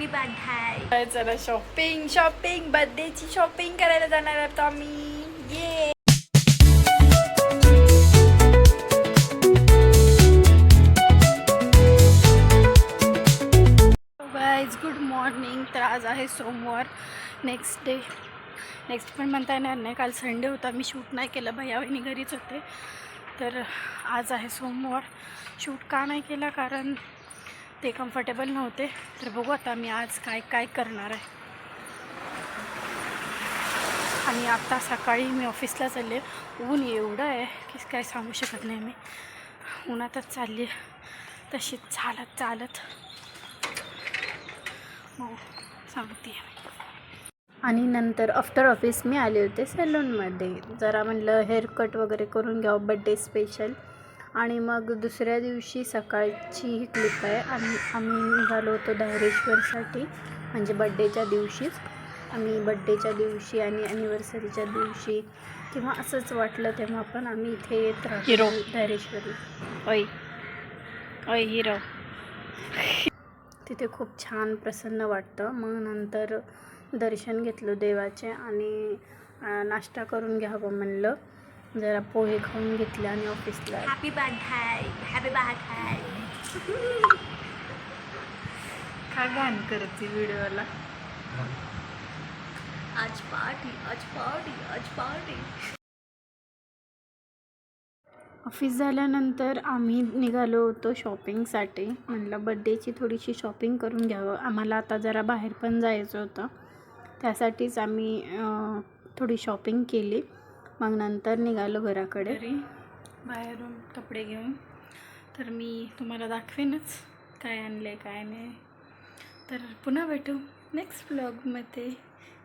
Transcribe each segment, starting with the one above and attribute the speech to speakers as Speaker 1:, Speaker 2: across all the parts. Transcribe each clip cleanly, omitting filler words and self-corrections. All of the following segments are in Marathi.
Speaker 1: Happy birthday. चला शॉपिंग बर्थडेची शॉपिंग करायला जाणार आहोत आम्ही. ये गाईज गुड मॉर्निंग. तर आज आहे सोमवार, नेक्स्ट पण म्हणता येणार नाही. काल संडे होता, मी शूट नाही केलं, भैया वहिनी घरीच होते. तर आज आहे सोमवार. शूट का नाही केला, कारण ते कम्फर्टेबल नव्हते. तर बघू आता मी आज काय करणार आहे. आणि आता सकाळी मी ऑफिसला चालले. ऊन एवढं आहे की काय सांगू शकत नाही. मी उन्हातच चालली तशी चालत हो सांगते. आणि नंतर आफ्टर ऑफिस मी आले होते सॅलूनमध्ये. जरा म्हणलं हेअरकट वगैरे करून घ्यावं, बड्डे स्पेशल. आणि मग दुसऱ्या दिवशी सकाळची ही क्लिप आहे. आम्ही निघालो होतो धायरेश्वरसाठी, म्हणजे बड्डेच्या दिवशीच. आम्ही बड्डेच्या दिवशी आणि ॲनिव्हर्सरीच्या दिवशी किंवा असंच वाटलं तेव्हा पण आम्ही इथे येत राहतो धायरेश्वरी. ओय हिरो. तिथे खूप छान प्रसन्न वाटतं. मग नंतर दर्शन घेतलं देवाचे आणि नाश्ता करून घ्यावं म्हणलं. जरा पोहे खाऊन घेतले आणि ऑफिसला. Happy birthday. का गाण करते व्हिडिओला. आज पार्टी. ऑफिस झाल्यानंतर आम्ही निघालो होतो शॉपिंगसाठी. म्हटलं बड्डेची थोडीशी शॉपिंग करून घ्यावं. आम्हाला आता जरा बाहेर पण जायचं होतं, त्यासाठीच आम्ही थोडी शॉपिंग केली. मग नंतर निघालो घराकडे बाहेरून कपडे घेऊन. तर मी तुम्हाला दाखवेनच काय आणले काय नाही. तर पुन्हा भेटू नेक्स्ट व्लॉगमध्ये.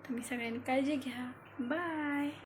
Speaker 1: तुम्ही सगळ्यांनी काळजी घ्या. बाय.